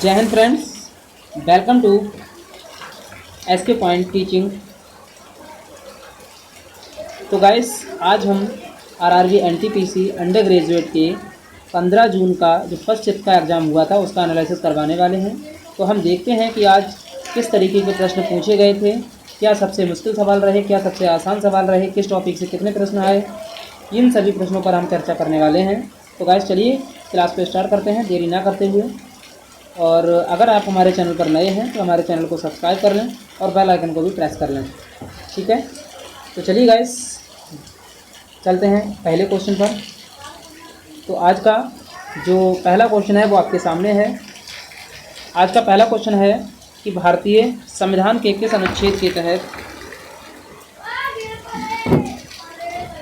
जय हिंद friends, welcome to SK point teaching. तो गाइस, आज हम आरआरबी एनटीपीसी अंडर ग्रेजुएट के 15 जून का जो फर्स्ट शिफ्ट का एग्ज़ाम हुआ था उसका एनालिसिस करवाने वाले हैं। तो हम देखते हैं कि आज किस तरीके के प्रश्न पूछे गए थे, क्या सबसे मुश्किल सवाल रहे, क्या सबसे आसान सवाल रहे, किस टॉपिक से कितने प्रश्न आए, इन सभी प्रश्नों पर हम चर्चा करने वाले हैं। तो गाइस, चलिए क्लास को स्टार्ट करते हैं देरी ना करते हुए। और अगर आप हमारे चैनल पर नए हैं तो हमारे चैनल को सब्सक्राइब कर लें और बेल आइकन को भी प्रेस कर लें, ठीक है। तो चलिए गाइस, चलते हैं पहले क्वेश्चन पर। तो आज का जो पहला क्वेश्चन है वो आपके सामने है। आज का पहला क्वेश्चन है कि भारतीय संविधान के किस अनुच्छेद के तहत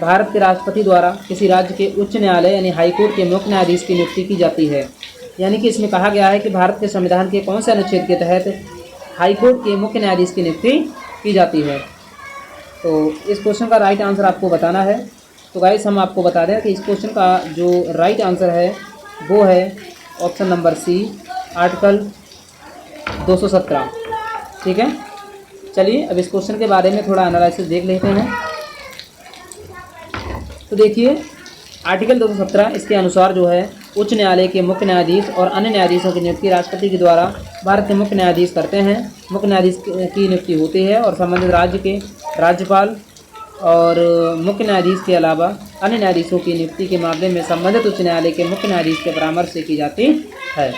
भारत के राष्ट्रपति द्वारा किसी राज्य के उच्च न्यायालय यानी हाईकोर्ट के मुख्य न्यायाधीश की नियुक्ति की जाती है। यानी कि इसमें कहा गया है कि भारत के संविधान के कौन से अनुच्छेद के तहत हाईकोर्ट के मुख्य न्यायाधीश की नियुक्ति की जाती है। तो इस क्वेश्चन का राइट आंसर आपको बताना है। तो गाइस, हम आपको बता दें कि इस क्वेश्चन का जो राइट आंसर है वो है ऑप्शन नंबर सी, आर्टिकल 217, ठीक है। चलिए अब इस क्वेश्चन के बारे में थोड़ा एनालिसिस देख लेते हैं। तो देखिए, आर्टिकल 217 इसके अनुसार जो है उच्च न्यायालय के मुख्य न्यायाधीश और अन्य न्यायाधीशों की नियुक्ति राष्ट्रपति के द्वारा भारत के मुख्य न्यायाधीश करते हैं। मुख्य न्यायाधीश की नियुक्ति होती है और संबंधित राज्य के राज्यपाल और मुख्य न्यायाधीश के अलावा अन्य न्यायाधीशों की नियुक्ति के मामले में संबंधित उच्च न्यायालय के मुख्य न्यायाधीश के परामर्श से की जाती है।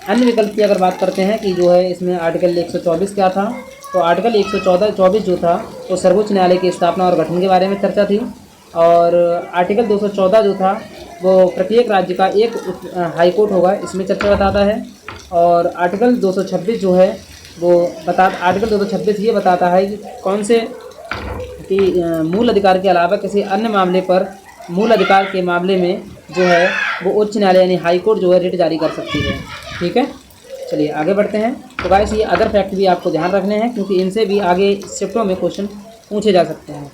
अन्य विकल्प की अगर बात करते हैं कि जो है इसमें आर्टिकल 124 क्या था, तो आर्टिकल 124 जो था वो सर्वोच्च न्यायालय की स्थापना और गठन के बारे में चर्चा थी। और आर्टिकल 214 जो था वो प्रत्येक राज्य का एक हाईकोर्ट होगा, इसमें चर्चा बताता है। और आर्टिकल 226 जो है वो आर्टिकल 226 ये बताता है कि कौन से कि मूल अधिकार के अलावा किसी अन्य मामले पर मूल अधिकार के मामले में जो है वो उच्च न्यायालय यानी हाईकोर्ट जो है रिट जारी कर सकती है, ठीक है। चलिए आगे बढ़ते हैं। तो गाइस, ये अदर फैक्ट भी आपको ध्यान रखने हैं क्योंकि इनसे भी आगे शिफ्टों में क्वेश्चन पूछे जा सकते हैं,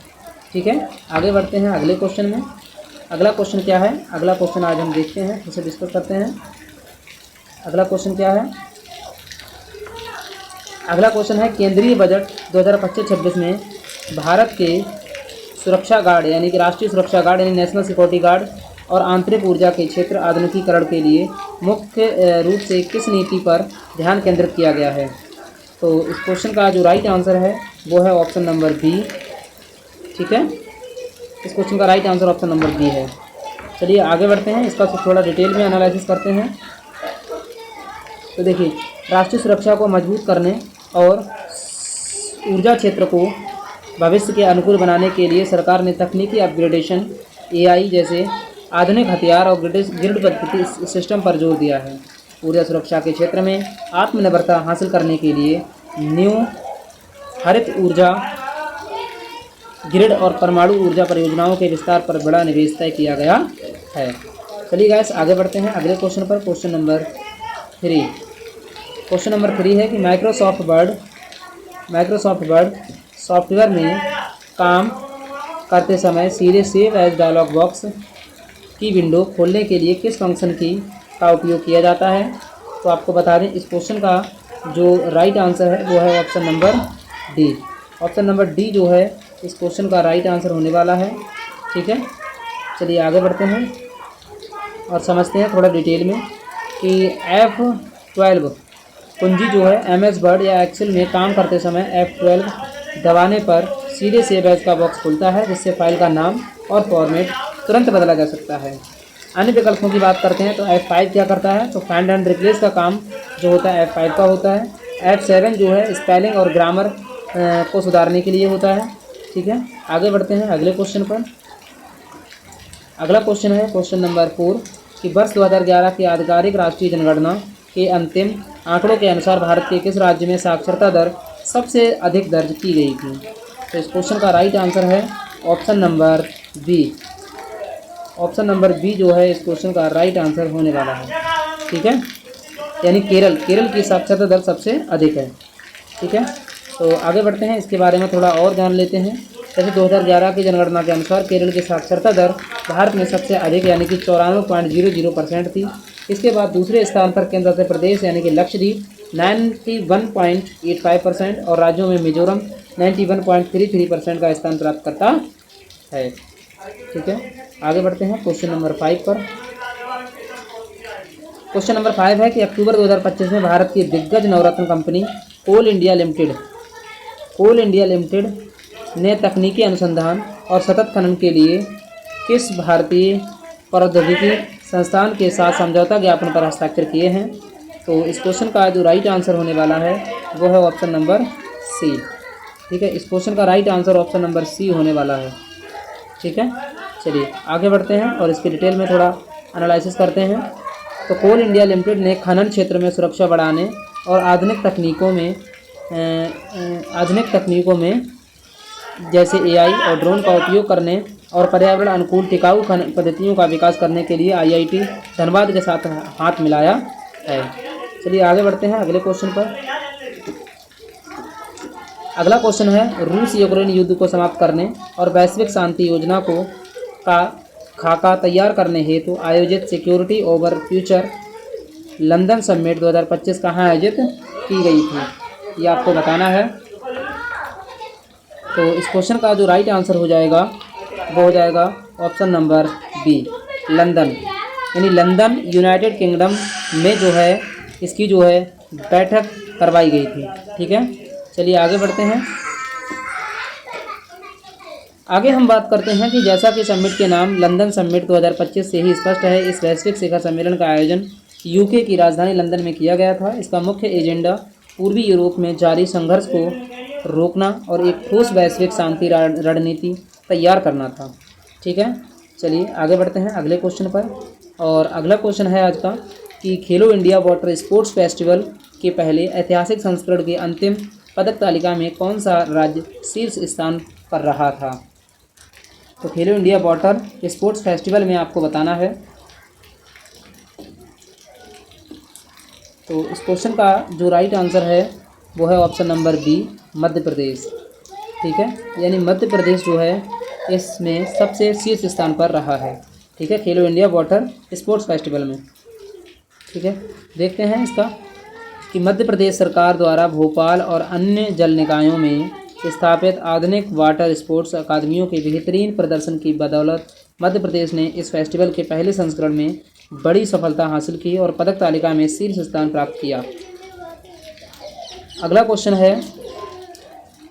ठीक है। आगे बढ़ते हैं अगले क्वेश्चन में। अगला क्वेश्चन क्या है, अगला क्वेश्चन आज हम देखते हैं, उसे डिस्कस करते हैं। अगला क्वेश्चन क्या है, अगला क्वेश्चन है केंद्रीय बजट 2025-26 में भारत के सुरक्षा गार्ड यानी कि राष्ट्रीय सुरक्षा गार्ड यानी नेशनल सिक्योरिटी गार्ड और आंतरिक ऊर्जा के क्षेत्र आधुनिकीकरण के लिए मुख्य रूप से किस नीति पर ध्यान केंद्रित किया गया है। तो इस क्वेश्चन का जो राइट आंसर है वो है ऑप्शन नंबर बी, ठीक है। इस क्वेश्चन का right answer option number B है। चलिए आगे बढ़ते हैं, इसका थोड़ा डिटेल में एनालिसिस करते हैं। तो देखिए, राष्ट्रीय सुरक्षा को मजबूत करने और ऊर्जा क्षेत्र को भविष्य के अनुकूल बनाने के लिए सरकार ने तकनीकी अपग्रेडेशन, एआई जैसे आधुनिक हथियार और ग्रिड पद्धति सिस्टम पर जोर दिया है। ऊर्जा सुरक्षा के क्षेत्र में आत्मनिर्भरता हासिल करने के लिए न्यू हरित ऊर्जा ग्रिड और परमाणु ऊर्जा परियोजनाओं के विस्तार पर बड़ा निवेश तय किया गया है। चलिए गाइस, आगे बढ़ते हैं अगले क्वेश्चन पर। Question number 3। क्वेश्चन नंबर 3 है कि माइक्रोसॉफ्ट वर्ड सॉफ्टवेयर में काम करते समय सीधे सेव एज डायलॉग बॉक्स की विंडो खोलने के लिए किस फंक्शन का उपयोग किया जाता है। तो आपको बता दें, इस क्वेश्चन का जो राइट आंसर है वो है option number D. Option number D जो है इस क्वेश्चन का राइट आंसर होने वाला है, ठीक है। चलिए आगे बढ़ते हैं और समझते हैं थोड़ा डिटेल में कि F12 कुंजी जो है MS वर्ड या एक्सेल में काम करते समय F12 दबाने पर सीधे सेव एज का बॉक्स खुलता है, जिससे फाइल का नाम और फॉर्मेट तुरंत बदला जा सकता है। अन्य विकल्पों की बात करते हैं तो F5 क्या करता है, तो फाइंड एंड रिप्लेस का काम जो होता है F5 का होता है। F7 जो है स्पेलिंग और ग्रामर को सुधारने के लिए होता है, ठीक है। आगे बढ़ते हैं अगले क्वेश्चन पर। अगला क्वेश्चन है क्वेश्चन नंबर 4 कि वर्ष 2011 की आधिकारिक राष्ट्रीय जनगणना के अंतिम आंकड़ों के अनुसार भारत के किस राज्य में साक्षरता दर सबसे अधिक दर्ज की गई थी। तो इस क्वेश्चन का राइट आंसर है option number B. Option number B जो है इस क्वेश्चन का राइट आंसर होने वाला है, ठीक है। यानी केरल की साक्षरता दर सबसे अधिक है, ठीक है। तो आगे बढ़ते हैं, इसके बारे में थोड़ा और जान लेते हैं। जैसे 2011 की जनगणना के अनुसार केरल की साक्षरता दर भारत में सबसे अधिक यानी कि 94.00% थी। इसके बाद दूसरे स्थान पर केंद्र शासित प्रदेश यानी कि लक्षद्वीप 91.85% और राज्यों में मिजोरम 91.33% का स्थान प्राप्त करता है। ठीक है, आगे बढ़ते हैं क्वेश्चन नंबर 5 पर। क्वेश्चन नंबर 5 है कि अक्टूबर 2025 में भारत की दिग्गज नवरत्न कंपनी कोल इंडिया लिमिटेड ने तकनीकी अनुसंधान और सतत खनन के लिए किस भारतीय प्रौद्योगिकी संस्थान के साथ समझौता ज्ञापन पर हस्ताक्षर किए हैं? तो इस क्वेश्चन का जो राइट आंसर होने वाला है वो है ऑप्शन नंबर सी। ठीक है, इस क्वेश्चन का right answer option number C होने वाला है। ठीक है, चलिए आगे बढ़ते हैं और इसकी डिटेल में थोड़ा एनालिसिस करते हैं। तो कोल इंडिया लिमिटेड ने खनन क्षेत्र में सुरक्षा बढ़ाने और आधुनिक तकनीकों में जैसे AI और ड्रोन का उपयोग करने और पर्यावरण अनुकूल टिकाऊ खनन पद्धतियों का विकास करने के लिए IIT धनबाद के साथ हाथ मिलाया है। चलिए आगे बढ़ते हैं अगले क्वेश्चन पर। अगला क्वेश्चन है रूस यूक्रेन युद्ध को समाप्त करने और वैश्विक शांति योजना का खाका तैयार करने हेतु आयोजित security over future London summit 2025 कहाँ आयोजित की गई थी, ये आपको बताना है। तो इस क्वेश्चन का जो राइट आंसर हो जाएगा वो हो जाएगा ऑप्शन नंबर बी, लंदन। यानी लंदन यूनाइटेड किंगडम में जो है इसकी जो है बैठक करवाई गई थी। ठीक है, चलिए आगे बढ़ते हैं। आगे हम बात करते हैं कि जैसा कि समिट के नाम लंदन समिट 2025 से ही स्पष्ट है, इस वैश्विक शिखर सम्मेलन का आयोजन यूके की राजधानी लंदन में किया गया था। इसका मुख्य एजेंडा पूर्वी यूरोप में जारी संघर्ष को रोकना और एक ठोस वैश्विक शांति रणनीति तैयार करना था। ठीक है, चलिए आगे बढ़ते हैं अगले क्वेश्चन पर। और अगला क्वेश्चन है आज का कि खेलो इंडिया वाटर स्पोर्ट्स फेस्टिवल के पहले ऐतिहासिक संस्करण की अंतिम पदक तालिका में कौन सा राज्य शीर्ष स्थान पर रहा था? तो खेलो इंडिया वाटर स्पोर्ट्स फेस्टिवल में आपको बताना है। तो इस क्वेश्चन का जो राइट आंसर है वो है option number B, Madhya Pradesh. ठीक है, यानी मध्य प्रदेश जो है इसमें सबसे शीर्ष स्थान पर रहा है। ठीक है, खेलो इंडिया वाटर स्पोर्ट्स फेस्टिवल में। ठीक है, देखते हैं इसका कि मध्य प्रदेश सरकार द्वारा भोपाल और अन्य जल निकायों में स्थापित आधुनिक वाटर स्पोर्ट्स अकादमियों के बेहतरीन प्रदर्शन की बदौलत मध्य प्रदेश ने इस फेस्टिवल के पहले संस्करण में बड़ी सफलता हासिल की और पदक तालिका में शीर्ष स्थान प्राप्त किया। अगला क्वेश्चन है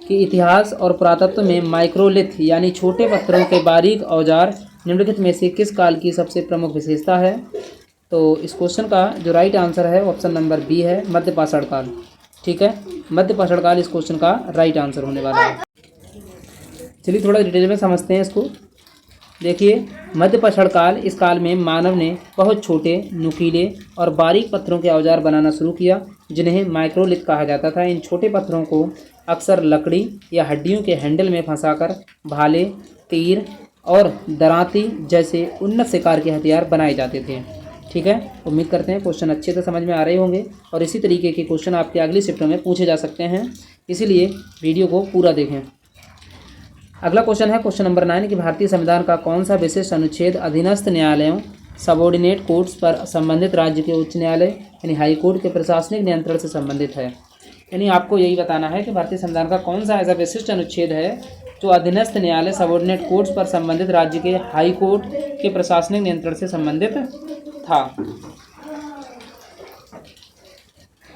कि इतिहास और पुरातत्व में माइक्रोलिथ यानी छोटे पत्थरों के बारीक औजार निम्नलिखित में से किस काल की सबसे प्रमुख विशेषता है? तो इस क्वेश्चन का जो राइट आंसर है ऑप्शन नंबर बी है, मध्यपाषाण काल। ठीक है, मध्यपाषाण काल इस क्वेश्चन का राइट आंसर होने वाला है। चलिए थोड़ा डिटेल में समझते हैं इसको। देखिए, मध्यपाषाण काल, इस काल में मानव ने बहुत छोटे, नुकीले और बारीक पत्थरों के औजार बनाना शुरू किया जिन्हें माइक्रोलिथ कहा जाता था। इन छोटे पत्थरों को अक्सर लकड़ी या हड्डियों के हैंडल में फंसाकर भाले, तीर और दरांती जैसे उन्नत शिकार के हथियार बनाए जाते थे। ठीक है, उम्मीद करते हैं क्वेश्चन अच्छे से समझ में आ रहे होंगे और इसी तरीके के क्वेश्चन आपके अगली शिफ्टों में पूछे जा सकते हैं, इसीलिए वीडियो को पूरा देखें। अगला क्वेश्चन है क्वेश्चन नंबर 9 कि भारतीय संविधान का कौन सा विशिष्ट अनुच्छेद अधीनस्थ न्यायालयों, सबॉर्डिनेट कोर्ट्स पर संबंधित राज्य के उच्च न्यायालय यानी हाई कोर्ट के प्रशासनिक नियंत्रण से संबंधित है? यानी आपको यही बताना है कि भारतीय संविधान का कौन सा ऐसा विशिष्ट अनुच्छेद है जो अधीनस्थ न्यायालय, सबॉर्डिनेट कोर्ट्स पर संबंधित राज्य के हाई कोर्ट के प्रशासनिक नियंत्रण से संबंधित था।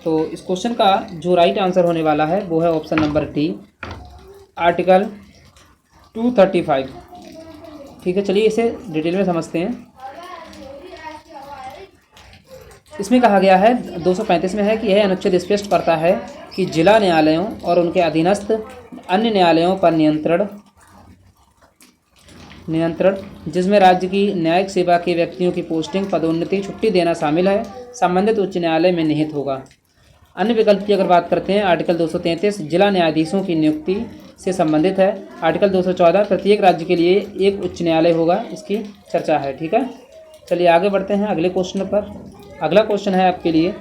तो इस क्वेश्चन का जो राइट आंसर होने वाला है वो है ऑप्शन नंबर डी, आर्टिकल 235। ठीक है, चलिए इसे डिटेल में समझते हैं। इसमें कहा गया है 235 में है कि यह अनुच्छेद स्पष्ट करता है कि जिला न्यायालयों और उनके अधीनस्थ अन्य न्यायालयों पर नियंत्रण जिसमें राज्य की न्यायिक सेवा के व्यक्तियों की पोस्टिंग, पदोन्नति, छुट्टी देना शामिल है, संबंधित उच्च न्यायालय में निहित होगा। अन्य विकल्प की अगर बात करते हैं, आर्टिकल 233 जिला न्यायाधीशों की नियुक्ति से संबंधित है। आर्टिकल 214 प्रत्येक राज्य के लिए एक उच्च न्यायालय होगा, इसकी चर्चा है। ठीक है, चलिए आगे बढ़ते हैं अगले क्वेश्चन पर। अगला क्वेश्चन है आपके लिए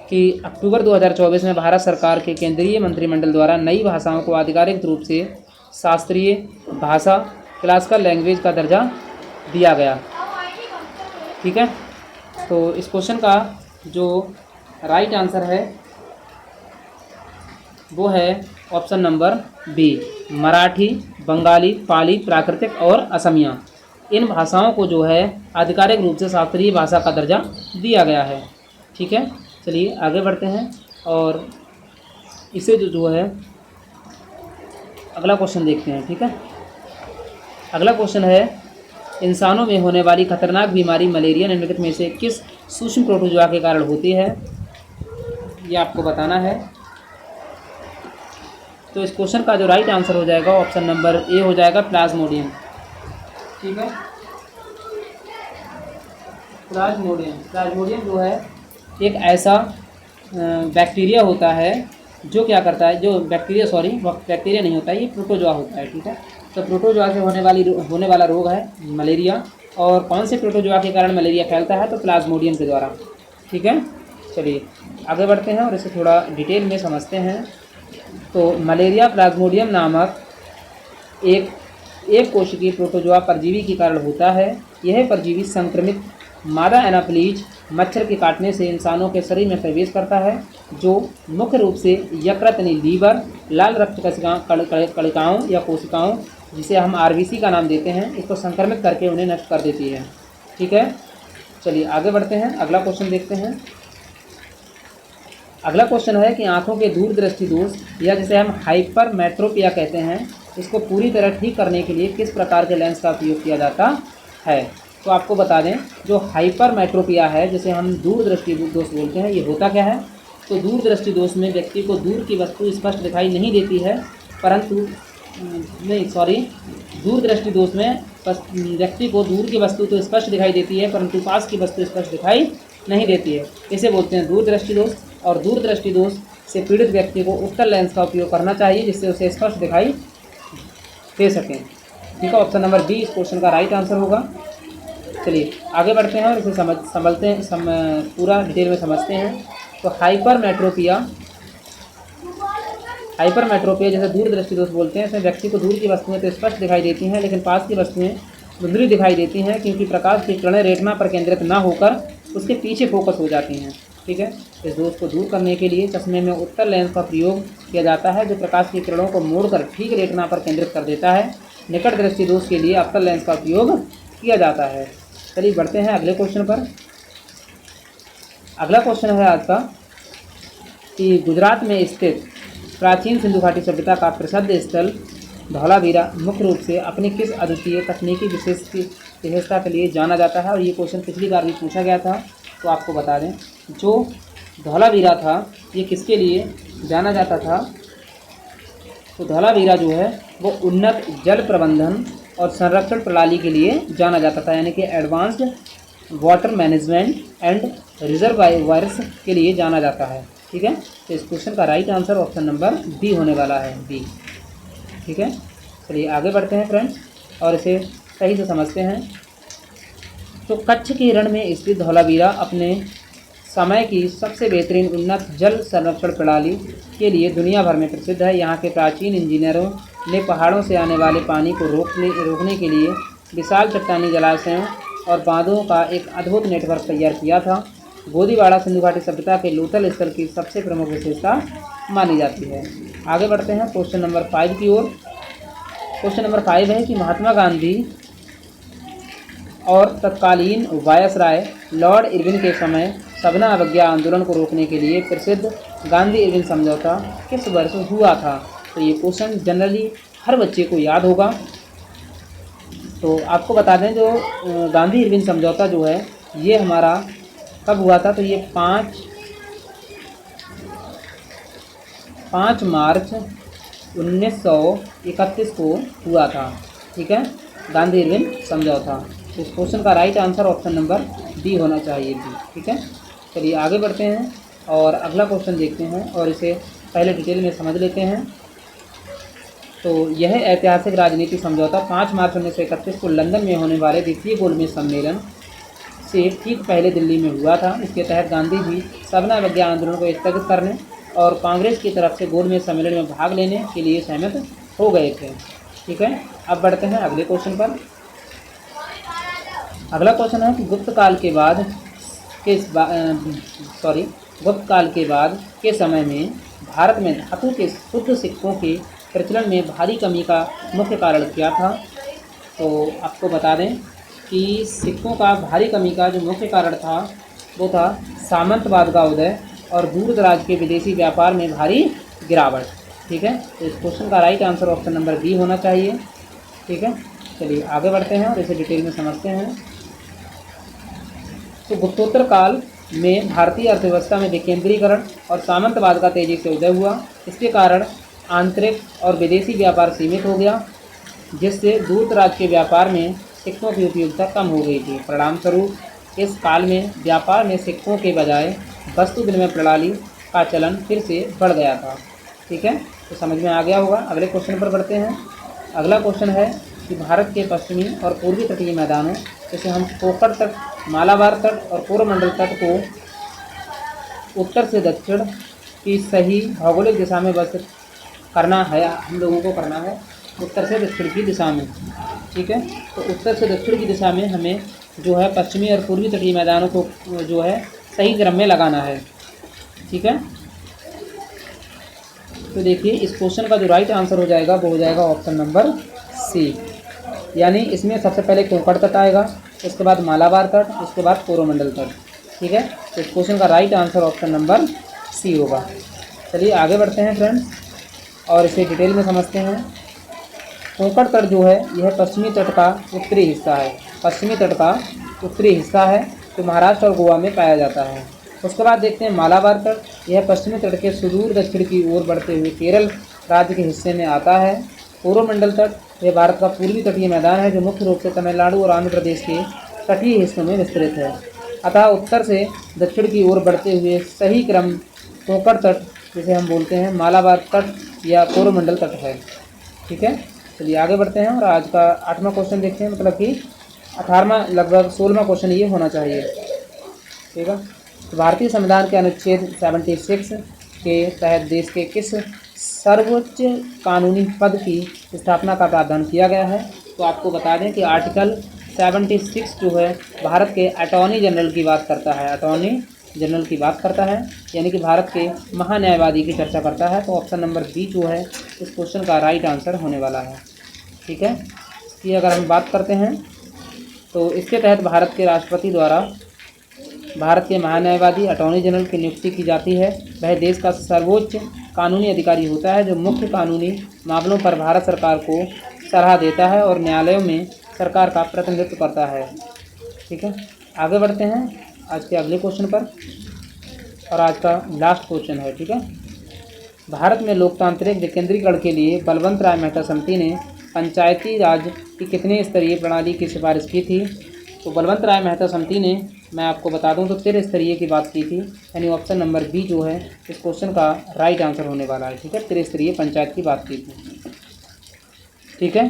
कि अक्टूबर 2024 में भारत सरकार के केंद्रीय मंत्रिमंडल द्वारा नई भाषाओं को आधिकारिक रूप से शास्त्रीय भाषा, क्लासिकल लैंग्वेज का दर्जा दिया गया। ठीक है, तो इस क्वेश्चन का जो राइट आंसर है वो है option number B, Marathi, Bengali, Pali, प्राकृतिक और असमिया। इन भाषाओं को जो है आधिकारिक रूप से शास्त्रीय भाषा का दर्जा दिया गया है। ठीक है, चलिए आगे बढ़ते हैं और इसे जो है अगला क्वेश्चन देखते हैं। ठीक है, अगला क्वेश्चन है, इंसानों में होने वाली खतरनाक बीमारी मलेरिया निम्नलिखित में से किस सूक्ष्म प्रोटोजोआ के कारण होती है, ये आपको बताना है। तो इस क्वेश्चन का जो राइट आंसर हो जाएगा ऑप्शन नंबर ए हो जाएगा, प्लाज्मोडियम। ठीक है, प्लाज्मोडियम जो है एक ऐसा बैक्टीरिया होता है जो क्या करता है, जो बैक्टीरिया नहीं होता है, ये प्रोटोजोआ होता है। ठीक है, तो प्रोटोजोआ से होने वाला रोग है मलेरिया। और कौन से प्रोटोजोआ के कारण मलेरिया फैलता है, तो प्लाज्मोडियम के द्वारा। ठीक है, चलिए आगे बढ़ते हैं और इसे थोड़ा डिटेल में समझते हैं। तो मलेरिया प्लाज्मोडियम नामक एक कोशिकीय प्रोटोजोआ परजीवी के कारण होता है। यह परजीवी संक्रमित मादा एनाफ्लीज मच्छर के काटने से इंसानों के शरीर में प्रवेश करता है, जो मुख्य रूप से यकृत यानी लीवर, लाल रक्त कणिकाओं या कोशिकाओं, जिसे हम आरबीसी का नाम देते हैं, इसको संक्रमित करके उन्हें नष्ट कर देती है। ठीक है, चलिए आगे बढ़ते हैं, अगला क्वेश्चन देखते हैं। अगला क्वेश्चन है कि आंखों के दूरदृष्टि दोष या जिसे हम हाइपरमेट्रोपिया कहते हैं, इसको पूरी तरह ठीक करने के लिए किस प्रकार के लेंस का उपयोग किया जाता है। तो आपको बता दें, जो हाइपरमेट्रोपिया है, जिसे हम दूरदृष्टि दोष बोलते हैं, ये होता क्या है। तो दूरदृष्टि दोष में व्यक्ति को दूर की वस्तु स्पष्ट दिखाई नहीं देती है, दूरदृष्टि दोष में व्यक्ति को दूर की वस्तु तो स्पष्ट दिखाई देती है, परंतु पास की वस्तु स्पष्ट दिखाई नहीं देती है। इसे बोलते हैं दूरदृष्टि दोष। और दूरदृष्टि दोष से पीड़ित व्यक्ति को उत्तल लेंस का उपयोग करना चाहिए, जिससे उसे स्पष्ट दिखाई दे सकें। ठीक है, ऑप्शन नंबर बी इस क्वेश्चन का राइट आंसर होगा। चलिए आगे बढ़ते हैं और इसे पूरा डिटेल में समझते हैं। तो हाइपरमेट्रोपिया जैसे दूरदृष्टि दोष बोलते हैं, इसमें व्यक्ति को दूर की वस्तुएं तो स्पष्ट दिखाई देती हैं, लेकिन पास की वस्तुएं धुंधली दिखाई देती हैं, क्योंकि प्रकाश की किरणें रेटिना पर केंद्रित न होकर उसके पीछे फोकस हो जाती हैं। ठीक है, इस दोष को दूर करने के लिए चश्मे में उत्तल लेंस का प्रयोग किया जाता है, जो प्रकाश की किरणों को मोड़कर ठीक रेटिना पर केंद्रित कर देता है। निकट दृष्टि दोष के लिए अवतल लेंस का उपयोग किया जाता है। चलिए बढ़ते हैं अगले क्वेश्चन पर। अगला क्वेश्चन है आज का कि गुजरात में स्थित प्राचीन सिंधु घाटी सभ्यता का प्रसिद्ध स्थल धौलावीरा मुख्य रूप से अपनी किस अद्वितीय तकनीकी विशेषता के लिए जाना जाता है। और ये क्वेश्चन पिछली बार भी पूछा गया था, तो आपको बता दें, जो धौलावीरा था ये किसके लिए जाना जाता था। तो धौलावीरा जो है वो उन्नत जल प्रबंधन और संरक्षण प्रणाली के लिए जाना जाता था, यानी कि advanced water management and reservoirs के लिए जाना जाता है। ठीक है, तो इस क्वेश्चन का right answer option number B होने वाला है, बी। ठीक है, चलिए आगे बढ़ते हैं फ्रेंड्स और इसे सही से समझते हैं। तो कच्छ के रण में स्थित धौलावीरा अपने समय की सबसे बेहतरीन उन्नत जल संरक्षण प्रणाली के लिए दुनिया भर में प्रसिद्ध है। यहाँ के प्राचीन इंजीनियरों ने पहाड़ों से आने वाले पानी को रोकने के लिए विशाल चट्टानी जलाशयों और बांधों का एक अद्भुत नेटवर्क तैयार किया था। गोदीवाड़ा सिंधु घाटी सभ्यता के लोथल स्थल की सबसे प्रमुख विशेषता मानी जाती है। आगे बढ़ते हैं क्वेश्चन नंबर 5 की ओर। क्वेश्चन नंबर 5 है कि महात्मा गांधी और तत्कालीन वायसराय लॉर्ड इरविन के समय सघना अवज्ञा आंदोलन को रोकने के लिए प्रसिद्ध गांधी इरविन समझौता किस वर्ष हुआ था। तो ये क्वेश्चन जनरली हर बच्चे को याद होगा। तो आपको बता दें, जो गांधी इरविन समझौता जो है ये हमारा कब हुआ था। तो ये 5 मार्च 1931 को हुआ था। ठीक है, गांधी इरविन समझौता। इस क्वेश्चन का right answer option number D होना चाहिए, बी। ठीक है, चलिए आगे बढ़ते हैं और अगला क्वेश्चन देखते हैं और इसे पहले डिटेल में समझ लेते हैं। तो यह ऐतिहासिक राजनीति समझौता 5 मार्च 1931 को लंदन में होने वाले द्वितीय गोलमेज सम्मेलन से ठीक पहले दिल्ली में हुआ था। इसके तहत गांधी जी सघना अवज्ञा आंदोलन को स्थगित करने और कांग्रेस की तरफ से गोलमेज सम्मेलन में भाग लेने के लिए सहमत हो गए थे। ठीक है, अब बढ़ते हैं अगले क्वेश्चन पर। अगला क्वेश्चन है कि गुप्त काल के बाद गुप्त काल के बाद के समय में भारत में धातु के शुद्ध सिक्कों के प्रचलन में भारी कमी का मुख्य कारण क्या था? तो आपको बता दें कि सिक्कों का भारी कमी का जो मुख्य कारण था वो था सामंतवाद का उदय और दूर दराज के विदेशी व्यापार में भारी गिरावट। ठीक है, तो इस क्वेश्चन का right answer option number B होना चाहिए। ठीक है, चलिए आगे बढ़ते हैं और इसे डिटेल में समझते हैं। तो गुप्तोत्तर काल में भारतीय अर्थव्यवस्था में विकेंद्रीकरण और सामंतवाद का तेजी से उदय हुआ। इसके कारण आंतरिक और विदेशी व्यापार सीमित हो गया, जिससे दूर दराज के व्यापार में सिक्कों की उपयोगिता कम हो गई थी। परिणामस्वरूप इस काल में व्यापार में सिक्कों के बजाय वस्तु विनिमय प्रणाली का चलन फिर से बढ़ गया था। ठीक है, तो समझ में आ गया होगा। अगले क्वेश्चन पर बढ़ते हैं। अगला क्वेश्चन है कि भारत के पश्चिमी और पूर्वी तटीय मैदानों जैसे हम कोकण तट, मालाबार तट और कोरोमंडल तट को उत्तर से दक्षिण की सही भौगोलिक दिशा में बस करना है, हम लोगों को करना है उत्तर से दक्षिण की दिशा में। ठीक है, तो उत्तर से दक्षिण की दिशा में हमें जो है पश्चिमी और पूर्वी तटीय मैदानों को जो है सही क्रम में लगाना है। ठीक है, तो देखिए इस क्वेश्चन का जो राइट आंसर हो जाएगा वो हो जाएगा ऑप्शन नंबर सी, यानी इसमें सबसे पहले कोंकण तट आएगा, उसके बाद मालाबार तट, उसके बाद कोरोमंडल तट। ठीक है, तो इस क्वेश्चन का right answer option number C होगा। चलिए आगे बढ़ते हैं फ्रेंड्स और इसे डिटेल में समझते हैं। कोंकण तट जो है यह पश्चिमी तट का उत्तरी हिस्सा है। पश्चिमी तट का उत्तरी हिस्सा है जो महाराष्ट्र और गोवा में पाया जाता है। उसके बाद देखते हैं मालाबार तट। यह पश्चिमी तट के सुदूर दक्षिण की ओर बढ़ते हुए केरल राज्य के हिस्से में आता है। कोरोमंडल तट यह भारत का पूर्वी तटीय मैदान है जो मुख्य रूप से तमिलनाडु और आंध्र प्रदेश के तटीय हिस्सों में विस्तृत है। अतः उत्तर से दक्षिण की ओर बढ़ते हुए सही क्रम कोंकण तट जिसे हम बोलते हैं मालाबार तट या कोरोमंडल तट है। ठीक है, चलिए आगे बढ़ते हैं और आज का 8वां क्वेश्चन देखते हैं, मतलब कि 18वां लगभग 16वां क्वेश्चन ये होना चाहिए। ठीक है, तो भारतीय संविधान के अनुच्छेद 76 के तहत देश के किस सर्वोच्च कानूनी पद की स्थापना का प्रावधान किया गया है? तो आपको बता दें कि आर्टिकल 76 जो है भारत के अटॉर्नी जनरल की बात करता है। अटॉर्नी जनरल की बात करता है, यानी कि भारत के महान्यायवादी की चर्चा करता है। तो ऑप्शन नंबर बी जो है इस क्वेश्चन का राइट आंसर होने वाला है। ठीक है, इसकी अगर हम बात करते हैं तो इसके तहत भारत के राष्ट्रपति द्वारा भारत के महान्यायवादी अटॉर्नी जनरल की नियुक्ति की जाती है। वह देश का सर्वोच्च कानूनी अधिकारी होता है जो मुख्य कानूनी मामलों पर भारत सरकार को सलाह देता है और न्यायालयों में सरकार का प्रतिनिधित्व करता है। ठीक है, आगे बढ़ते हैं आज के अगले क्वेश्चन पर और आज का लास्ट क्वेश्चन है। ठीक है, भारत में लोकतांत्रिक विकेंद्रीकरण के लिए बलवंत राय मेहता समिति ने पंचायती राज की कितने स्तरीय प्रणाली की सिफारिश की थी? तो बलवंत राय मेहता समिति ने, मैं आपको बता दूं तो 13 स्तरीय की बात की थी, यानी ऑप्शन नंबर बी जो है इस क्वेश्चन का राइट आंसर होने वाला है। ठीक है, 13 स्तरीय पंचायत की बात की थी। ठीक है,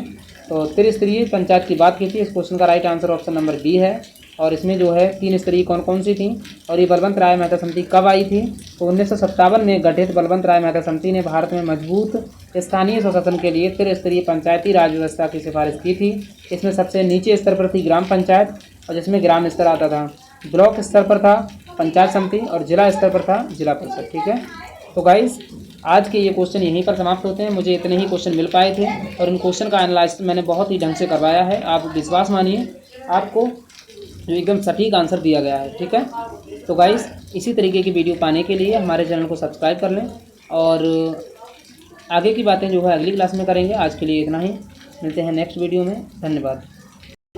तो 13 स्तरीय पंचायत की बात की थी। इस क्वेश्चन का right answer option number B है। और इसमें जो है 3 स्तरीय कौन कौन सी थी और ये बलवंत राय मेहता समिति कब आई थी? तो 1957 में गठित बलवंत राय मेहता समिति ने भारत में मजबूत स्थानीय स्वशासन के लिए त्रिस्तरीय पंचायती राज व्यवस्था की सिफारिश की थी। इसमें सबसे नीचे स्तर पर थी ग्राम पंचायत, और जिसमें ग्राम स्तर आता था, ब्लॉक स्तर पर था पंचायत समिति, और जिला स्तर पर था जिला परिषद। ठीक है, तो गाइस आज के ये क्वेश्चन यहीं पर समाप्त होते हैं। मुझे इतने ही क्वेश्चन मिल पाए थे और इन क्वेश्चन का एनालाइज मैंने बहुत ही ढंग से करवाया है। आप विश्वास मानिए, आपको जो एकदम सटीक आंसर दिया गया है। ठीक है, तो गाइस इसी तरीके की वीडियो पाने के लिए हमारे चैनल को सब्सक्राइब कर लें और आगे की बातें जो है अगली क्लास में करेंगे। आज के लिए इतना ही, मिलते हैं नेक्स्ट वीडियो में। धन्यवाद।